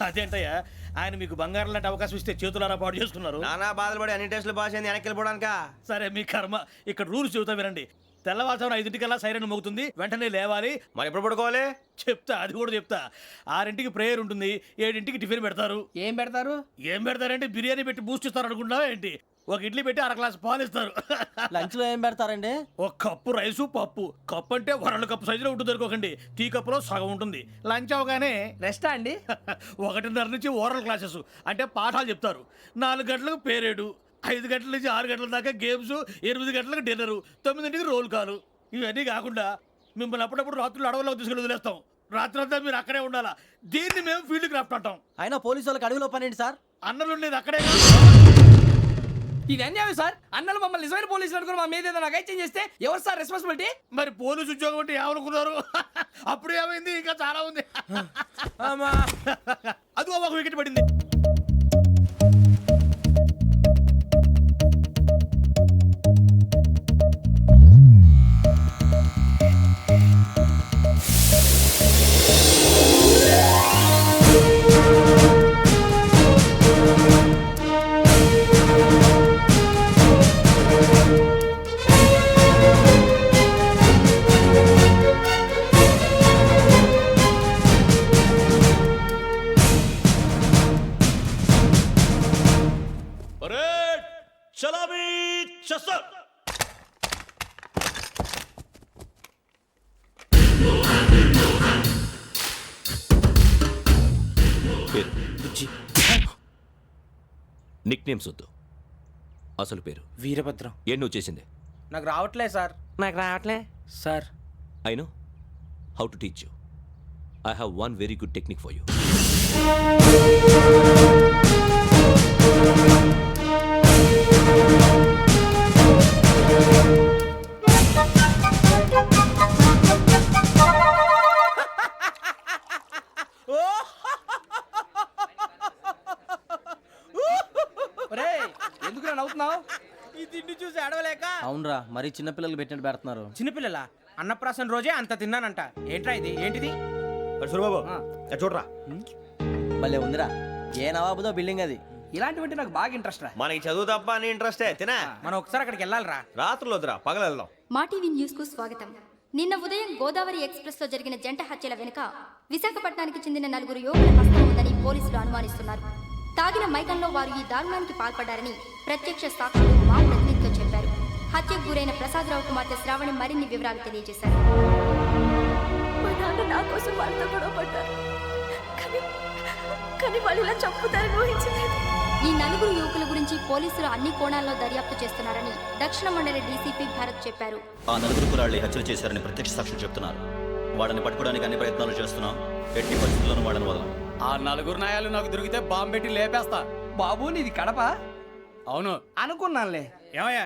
అదేంటయ్యా ఆయన మీకు బంగారం లాంటి అవకాశం ఇస్తే చేతులారా పాటు చేసుకున్నారు. నానా బాధలు పడి అన్ని టెస్టులు పాస్ అయింది, వెనక్కి వెళ్ళిపోవడానికా? సరే మీ కర్మ. ఇక్కడ రూల్స్ చెబుతా వినండి. తెల్లవారుజామున 5ంటికల్లా సైరన్ మోగుతుంది, వెంటనే లేవాలి. మరి ఎప్పుడు పడుకోవాలి? చెప్తా, అది కూడా చెప్తా. 6ంటికి ప్రేయర్ ఉంటుంది, 7ంటికి టిఫిన్ పెడతారు. ఏం పెడతారు? ఏం పెడతారంటే బిర్యానీ పెట్టి బూస్ట్ ఇస్తారు అనుకుంటున్నావా ఏంటి? ఒక ఇడ్లీ పెట్టి 1/2 గ్లాస్ పాలు ఇస్తారు. లంచ్ లో ఏం పెడతారండి? ఒక కప్పు రైసు పప్పు. కప్పు అంటే 1/2 కప్పు సైజులో ఉంటుంది అనుకోకండి, టీ కప్పులో సగం ఉంటుంది. లంచ్ అవగానే రెస్టా అండి? 1:30 నుంచి ఓరల్ క్లాసెస్ అంటే పాఠాలు చెప్తారు. 4 గంటలకు పేరేడు, 5 గంటల నుంచి 6 గంటల దాకా గేమ్స్, 8 గంటలకు డిన్నరు, 9ంటికి రోల్ కాలు. ఇవన్నీ కాకుండా మిమ్మల్ని అప్పుడప్పుడు రాత్రులు అడవుల్లో తీసుకెళ్ళి వదిలేస్తాం. రాత్రంతా మీరు అక్కడే ఉండాలా. దీన్ని మేము ఫీల్డ్ క్రాఫ్ట్ అంటాం. అయినా పోలీసు వాళ్ళకి అడవిలో పని ఏంటి సార్? అన్నలు ఉండేది అక్కడే. ఇది అన్యాయం సార్. అన్నలు మమ్మల్ని నిజమైన పోలీసులు అనుకుని మా మీద ఏదైనా అగైత్యం చేస్తే ఎవరు సార్ రెస్పాన్సిబిలిటీ? మరి పోలీసు ఉద్యోగం అంటే ఏమనుకున్నారు? అప్పుడు ఏమైంది, ఇంకా చాలా ఉంది. అది ఒక వికెట్ పడింది. నిక్ నేమ్స్ వద్దు, అసలు పేరు. వీరభద్రం. ఏం నువ్వు చేసింది? నాకు రావట్లే సార్. నాకు రావట్లే sir. I know how to teach you. I have one very good technique for you. ఎందుకు నవ్వుతున్నావు? ఈ తిండి చూసి అడవలేక. అవునరా, మరి చిన్నపిల్లలు పెట్టినట్టు పెడుతున్నారు. చిన్నపిల్లల అన్నప్రాసన రోజే అంత తిన్నానంట. ఏంట్రా ఇది? ఏంటిది? సూరిబాబు చూడరా, భలే ఉందిరా. ఏ నవాబుదో బిల్డింగ్ అది. ఇలాంటివంటే నాకు బాగా ఇంట్రెస్ట్ రా. మనకి చదువు తప్ప అని ఇంట్రెస్టే. తినా మనం ఒకసారి అక్కడికి వెళ్ళాలిరా. రాత్రులు వద్దురా, పగలు వెళ్దాం. మా టీవీ న్యూస్ కు స్వాగతం. నిన్న ఉదయం గోదావరి ఎక్స్ప్రెస్ లో జరిగిన జంట హత్యల వెనుక విశాఖపట్నానికి చెందిన 4 యువకుల హస్తం ఉందని పోలీసులు అనుమానిస్తున్నారు. తాగిన మైకంలో వారు ఈ దారుణానికి పాల్పడ్డారని ప్రత్యక్ష సాక్షులు మా ప్రతినిధితో చెప్పారు. హత్యకు గురైన ప్రసాదరావు కుమార్తె శ్రావణి మరిన్ని వివరాలు తెలియజేశారు. మా నాన్న నా కోసం వాళ్ళతో గొడవ పడ్డారు, కానీ వాళ్ళు ఇలా చంపుతారని ఊహించలేదు. ఈ 4 యువకుల గురించి పోలీసులు అన్ని కోణాల్లో దర్యాప్తు చేస్తున్నారని దక్షిణ మండలి డీసీపీ భరత్ చెప్పారు. ఆ 4 కుర్రాళ్ళు హత్యలు చేశారని ప్రత్యక్ష సాక్షులు చెప్తున్నారు. వాళ్ళని పట్టుకోవడానికి అన్ని ప్రయత్నాలు చేస్తున్నాం. ఎట్టి పరిస్థితుల్లోనూ వాళ్ళని వదలం. ఆ 4 నాయాలు నాకు దొరికితే బాంబు పెట్టి లేపేస్తా. బాబు నీది కడప? అవును అనుకున్నానులే. ఏమయ్యా,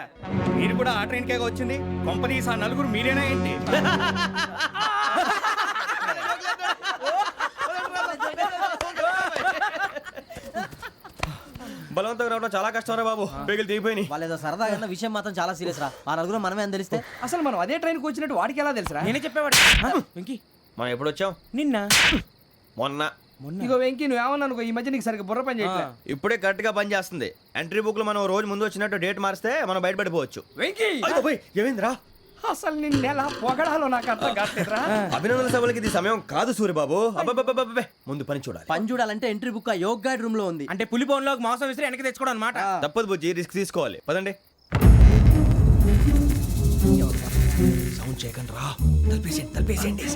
మీరు కూడా ఆ ట్రైన్ కేగా వచ్చింది? కంపెనీస్ ఆ 4 మీరేనా ఏంటి? బలవంతంగా రావడం చాలా కష్టం రా బాబు, పేగులు దిగిపోయినాయి. వాళ్ళేదో సరదాగా అన్న విషయం మాత్రం చాలా సీరియస్ రా. ఆ 4 మనమే అని తెలిస్తే అసలు మనం అదే ట్రైన్కి వచ్చినట్టు వాడికి ఎలా తెలుసురా? నేనే చెప్పేవాడు. వెంకీ, మనం ఎప్పుడు వచ్చాం? నిన్న మొన్న. ఇగో వెంకీ, నువ్వేమన్నా అనుకో, ఈ మధ్య నీకు సరిగ్గా బుర్ర పని చేయట్లే. ఇప్పుడే కరెక్ట్ గా పని చేస్తుంది. ఎంట్రీ బుక్ లో మనం రోజు ముందు వచ్చినట్టు డేట్ మారిస్తే మనం బయటపడిపోవచ్చు. వెంకీ, ఏమైందిరా? అసలు నిన్న ఎలా పొగడాలో నాకు అర్థం కాట్లేదురా. అభినందన సభలకి ఇది సమయం కాదు సూరిబాబు. అబ్బబ్బబ్బబ్బబ్బే, ముందు పని చూడాలి. పని చూడాలంటే ఎంట్రీ బుక్ ఆ యోగ్ గైడ్ రూమ్ లో ఉంది. అంటే పులి బోన్లోకి మాంసం విసిరి వెనక్కి తెచ్చుకోవడం అనమాట. తప్పదు బుజ్జి, రిస్క్ తీసుకోవాలి. పదండి. సౌండ్ చేయకండి రా. తలపేసేయండి.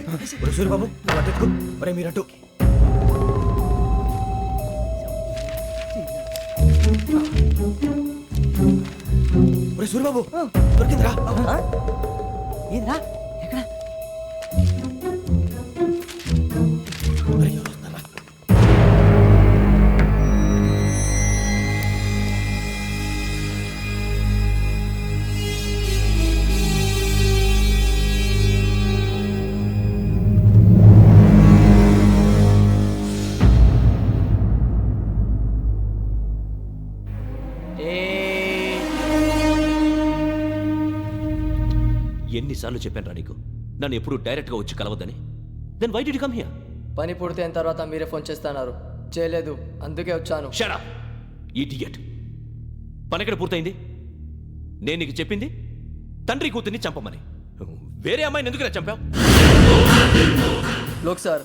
సూరిబాబు నువ్వు అటు ఎక్కు. ఒరే మీరు అటు. ఒరే సూరిబాబు, దొరికిందిరా. ఏంద్రా ఎక్కడ? ఎన్నిసార్లు చెప్పాను రా నీకు, నన్ను ఎప్పుడు డైరెక్ట్ గా వచ్చి కలవద్దని? Then why did you come here? పని పూర్తయిన తర్వాత మీరే ఫోన్ చేస్తున్నారు. చేయలేదు అందుకే వచ్చాను. Shut up idiot. పని ఎక్కడ పూర్తయింది? నేను నీకు చెప్పింది తండ్రి కూతుర్ని చంపమని. వేరే అమ్మాయిని ఎందుకు చంపావు? లోక్ సార్,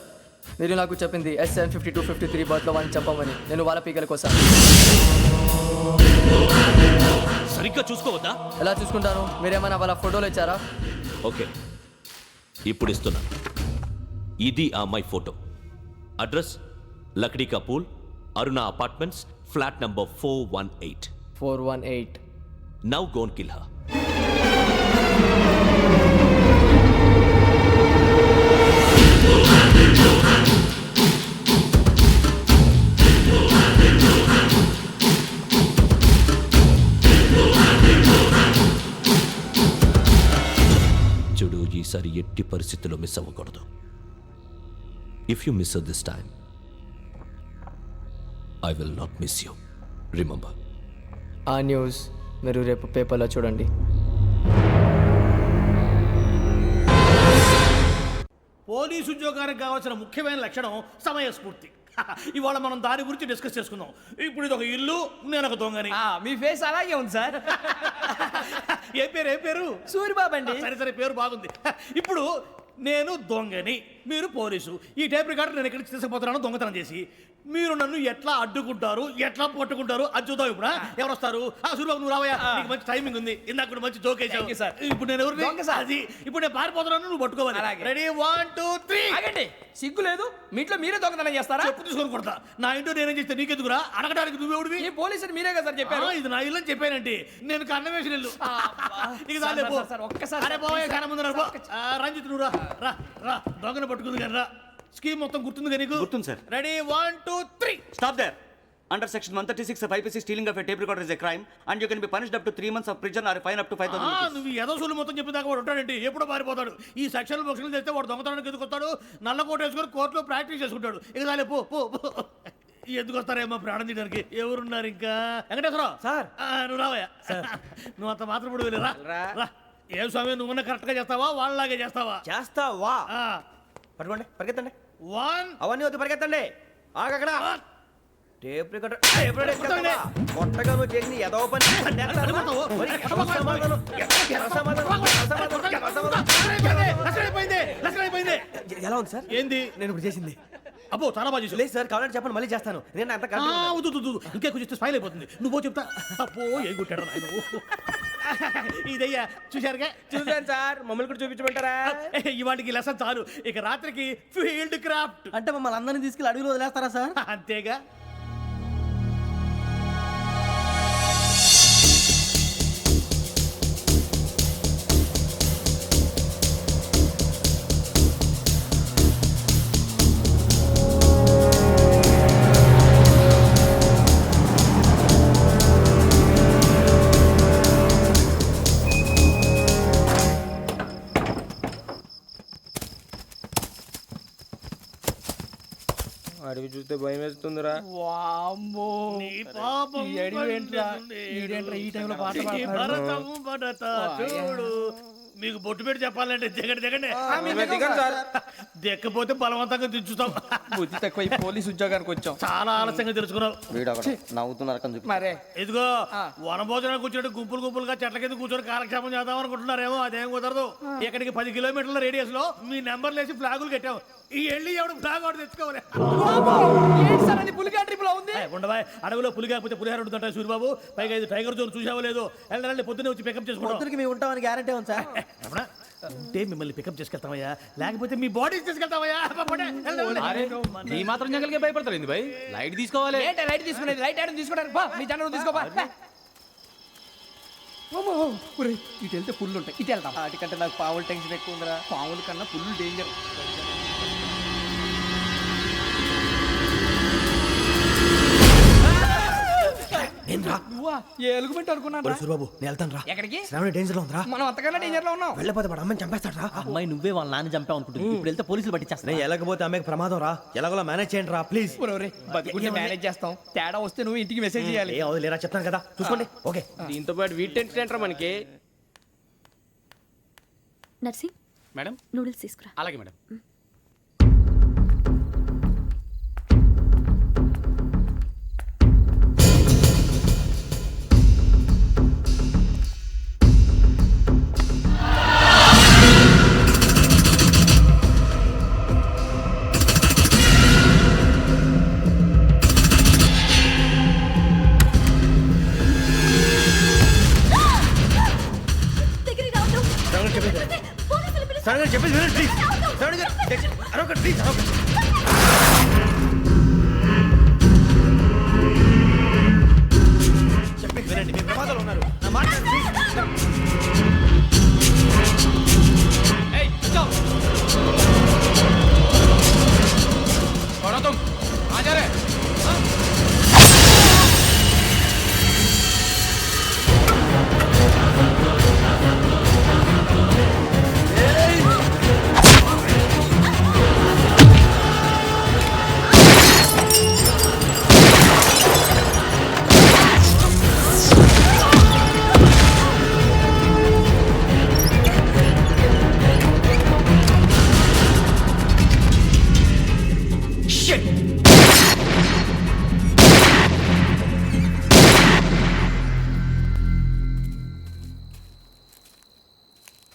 మీరు నాకు చెప్పింది SN5253 బర్త్లో వాళ్ళని చంపమని. నేను వాళ్ళ పీకల కోసం. సరిగ్గా చూసుకోవద్దా? ఎలా చూసుకుంటాను? మీరేమైనా వాళ్ళ ఫోటోలు ఇచ్చారా? ఓకే, ఇప్పుడు ఇస్తున్నా. ఇది ఆ అమ్మాయి photo. Address Lakdi కపూల్, Aruna apartments, flat number 418. 418. Now go and kill her. చూడు, ఈసారి ఎట్టి పరిస్థితుల్లో మిస్ అవ్వకూడదు. If you miss this time I will not miss you. Remember. ఆ న్యూస్ మీరు రేపు పేపర్లో చూడండి. పోలీసు ఉద్యోగానికి కావాల్సిన ముఖ్యమైన లక్షణం సమయస్ఫూర్తి. ఇవాళ మనం దాని గురించి డిస్కస్ చేసుకుందాం. ఇప్పుడు ఇది ఒక ఇల్లు, నేను ఒక దొంగని. మీ ఫేస్ అలాగే ఉంది సార్. ఏ పేరు? సూరిబాబు అండి. సరే పేరు బాగుంది. ఇప్పుడు నేను దొంగని, మీరు పోలీసు. ఈ టైప్ రికార్డు నేను ఎక్కడికి తీసుకుపోతున్నాను దొంగతనం చేసి. మీరు నన్ను ఎట్లా అడ్డుకుంటారు, ఎట్లా పట్టుకుంటారు అది చూద్దాం. ఇప్పుడు ఎవరు వస్తారు? సూరిబాబు నువ్వు రావయ్యా, నీకు మంచి టైమింగ్ ఉంది. ఇందాక కూడా మంచి జోక్ వేసావు. ఇప్పుడు నేను ఎవరు? అది ఇప్పుడు నేను పారిపోతున్నాను, నువ్వు పట్టుకోవాలి. రెడీ 1 2 3. ఆగండి, సిగ్గు లేదు? మీ ఇంట్లో మీరే దొంగతనం చేస్తారా? చెప్పు తీసుకొని కొడతా. నా ఇంట్లో నేనేం చేస్తే నీకెందుకురా? అడగడానికి నువ్వెవడివి? ఈ పోలీసులు మీరే కదా సార్ చెప్పారు. ఇది నా ఇల్లు అని చెప్పానంటే నేను కన్నవేసిన ఇల్లు. ఇక చాలే పో. ఒక్కసారి అరే పోయే చాలా ముందు రంజిత్ నువ్వు రా రా దొంగను పట్టుకుంది కానీ రా. స్కీమ్ మొత్తం గుర్తుంది కానీ నీకు? గుర్తుంది sir. Ready 1 2 3. Stop there. Under section 136 of IPC, stealing of a tape recorder is a crime and you can be punished up to 3 months of prison or a fine up to 5,000 rupees. నువ్వు ఏదో సొల్లు మొత్తం చెప్పిన దాకా వాడు ఉంటాడండి. ఎప్పుడో పారిపోతాడు. ఈ సెక్షన్లు బొక్షన్లు చేస్తే వాడు దొంగతనానికి ఎందుకు వస్తాడు? నల్ల కోట వేసుకొని కోర్టులో ప్రాక్టీస్ చేసుకుంటాడు. ఇక చాలే పో పో పో. ఎందుకు వస్తారేమో ప్రాణం తీయడానికి. ఎవరున్నారు ఇంకా? వెంకటేశ్వరరావు సార్, నువ్వు రావయ్యా. నువ్వు అంత మాత్రం ఇప్పుడు వెళ్ళి రా. ఏ స్వామి, నువ్వున్న కరెక్ట్గా చేస్తావా వాళ్ళలాగే చేస్తావా? చేస్తావా? పట్టుకోండి, పరిగెత్తండి. 1 అవన్నీ వద్దు, పరిగెత్తండి. ఆగక్కడ టేప్ రికార్డర్ కొట్టగా నువ్వు చేసిన ఏదో పని. ఎలా ఉంది సార్? ఏంది నేను ఇప్పుడు చేసింది? అబ్బో చాలా బాగా చేసావు. లేదు సార్, కావాలంటే చెప్పండి, మళ్ళీ చేస్తాను. నేను అంత ఇంకే కొంచెం స్మైల్ అయిపోతుంది. నువ్వు చెప్తా. అబ్బో ఏం కొట్టాడు నాయన. ఇదయ్యా చూశారుగా? చూసాను సార్, మమ్మల్ని కూడా చూపించమంటారా? ఇవాటికి లెసన్ చాలు. ఇక రాత్రికి ఫీల్డ్ క్రాఫ్ట్. అంటే మమ్మల్ని అందరినీ తీసుకెళ్ళి అడుగులు వదిలేస్తారా సార్? అంతేగా. అడిగి చూస్తే భయం వేస్తుందిరా. నీ పాపం ఈ టైంలో పాట చూడు. మీకు బొట్టు పెట్టి చెప్పాలంటే దిగండి. దిక్కపోతే బలవంతంగా దించుతాం. బుద్ధి తక్కువ, ఈ పోలీస్ ఉద్యోగానికి వచ్చాం. చాలా ఆలస్యంగా తెలుసుకున్నావు. నవ్వుతున్నారు. మరే ఇదిగో వనభోజనానికి కూర్చోటి గుంపులుగా చెట్ల కింద కూర్చొని కాలక్షేపం చేద్దాం అనుకుంటున్నారేమో. అదేం కుదరదు. ఇక్కడికి 10 కిలోమీటర్ల రేడియస్ లో మీ నెంబర్లు వేసి ఫ్లాగులు కట్టాం. ఈ వెళ్ళి ఎవడు ఫ్లాగ్ ఒకటి తెచ్చుకోవాలి. పులిగా ట్రిప్ లో ఉంది. ఉండవా, అడవిలో పులి కాకపోతే పులిహార ఉంటుంటాయి సూరిబాబు. పైగా ఇది టైగర్ జోన్ చూసావో లేదో. వెళ్ళాలి, పొద్దున్నే వచ్చి పికప్ చేసుకుంటాం. మేము ఉంటామని గ్యారంటీ ఉంది సార్. అంటే మిమ్మల్ని పికప్ చేసుకెళ్తామయ్యా, లేకపోతే మీ బాడీ తీసుకెళ్తామయ్యా. ఈ మాత్రం జంగల్కే భయపడతారు భయ్. లైట్ తీసుకోవాలి. లైట్ తీసుకునేది? లైట్ ఐటమ్ తీసుకోవడానికి మీ జనరల్ తీసుకోవా. ఇటు వెళ్తే పుల్లు ఉంటాయి, ఇటు వెళ్తాం. వాటికంటే నాకు పావులు టెన్షన్ ఎక్కువ ఉందిరా. పాముల కన్నా పుల్లు డేంజర్. నువ్వా? ఏ ఎలుగుబెట్టి అనుకున్నాను. సూరిబాబు, నేను వెళ్తాను రా. ఎక్కడికి? శ్రావణి డేంజర్ లో ఉందిరా. మనం అంతకన్నా డేంజర్ లో ఉన్నాం. వెళ్ళపోతే వాడు అమ్మని చంపేస్తాడు రా. అమ్మాయి నువ్వే వాళ్ళ నాన్న చంపావు అనుకుంటుంది. ఇప్పుడు వెళ్తే పోలీసులు పట్టించేస్తా. నేను వెళ్ళకపోతే అమ్మాయికి ప్రమాదం రా. ఎలాగోలా మేనేజ్ చేయండి రా ప్లీజ్. బతుకుంటే మేనేజ్ చేస్తాం. తేడా వస్తే నువ్వు ఇంటికి మెసేజ్ చేయాలి. ఏ అవదు లేరా, చెప్తాను కదా, చూసుకోండి. ఓకే. దీంతో పాటు వీటి టెన్షన్ ఏంట్రా మనకి. నర్సి మేడం నూడిల్స్ తీసుకురా. అలాగే మేడం. చెప్పేది వినండి ప్లీజ్. శ్రావణి గారు, అరవకండి ప్లీజ్, అరవకండి. చెప్పేది వినండి, మీ ప్రమాదాలు ఉన్నారు. నా మాట వినండి, ప్లీజ్. ఏయ్, కూర్చో. छोड़ो तुम, कहाँ जा रहे? हाँ?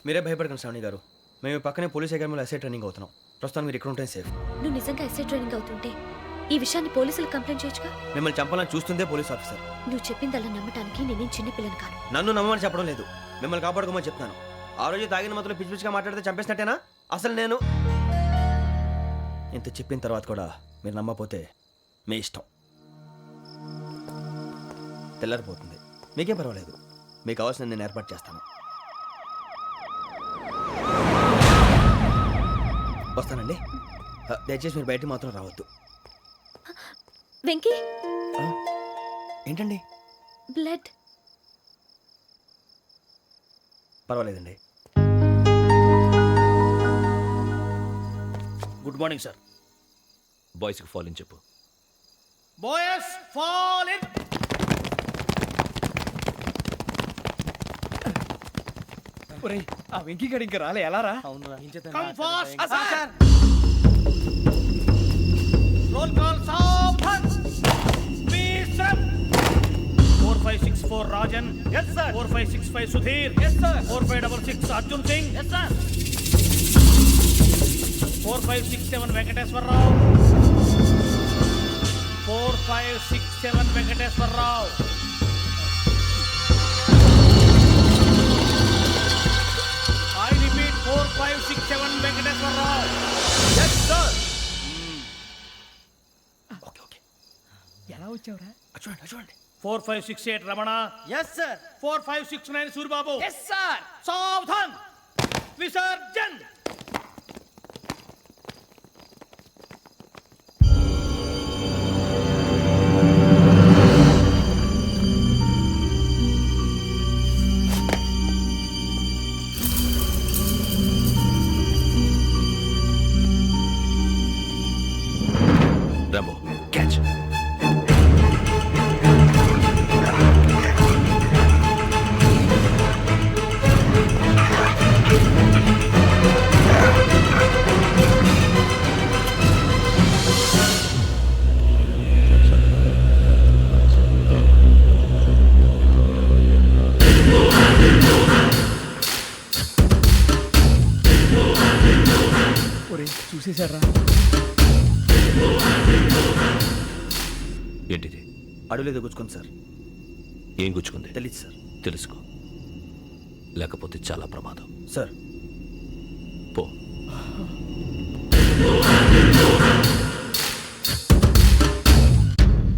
మీరే భయపడకండి శ్రావణి గారు. మేము పక్కనే పోలీస్ అకాడమీలో ఎస్ఐ ట్రైనింగ్ అవుతున్నాం. ప్రస్తుతం మీరు ఇక్కడ ఉంటే సేఫ్. నువ్వు నిజంగా ఎస్ఐ ట్రైనింగ్ అవుతుంటే ఈ విషయాన్ని పోలీసులకు కంప్లైంట్ చేయొచ్చుగా. మిమ్మల్ని చంపాలని చూస్తుందే పోలీస్ ఆఫీసర్. నువ్వు చెప్పిందల్లా నమ్మటానికి నేనేం చిన్న పిల్లని కాను. నన్ను నమ్మమని చెప్పడం లేదు, మిమ్మల్ని కాపాడుకోమని చెప్తాను. ఆ రోజు తాగిన మత్తులో పిచ్చి పిచ్చిగా మాట్లాడితే చంపేసినట్టేనా? అసలు నేను ఇంత చెప్పిన తర్వాత కూడా మీరు నమ్మపోతే మీ ఇష్టం. తెల్లారిపోతుంది, మీకేం పర్వాలేదు. మీకు కావాల్సిన నేను ఏర్పాటు చేస్తాను. వస్తానండి. దయచేసి మీరు బయటికి మాత్రం రావద్దు. వెంకీ, ఏంటండి? బ్లడ్. పర్వాలేదండి. Good morning sir. బాయ్స్కి ఫాల్ ఇన్ చెప్పు. Boys fall in. ఒరేయ్, ఆ వెంకీ గడి ఇంకా రాలే, ఎలా రా? Come fast sir. Roll call సావధాన్. విశ్రమ్. 4564 Rajan. yes sir. 4565 Sudheer. yes sir. 4566 Arjun Singh. yes sir. 4567 Venkateswara Rao. 4567 Venkateswara Rao. I repeat 4567 Venkateswara Rao. yes sir. Okay okay, ఎలా వచ్చావురా? చూడండి చూడండి. 4568 Ramana. yes sir. 4569 Suribabu. Yes sir. సావధాన్. విసర్జన్. Rambo, catch. ఒరేయ్, చూసేశారా? ఏంటిది? అడుగులేదు గుచ్చుకుంది సార్. ఏం గుచ్చుకుంది? తెలీదు సార్. తెలుసుకో, లేకపోతే చాలా ప్రమాదం. సార్ పో.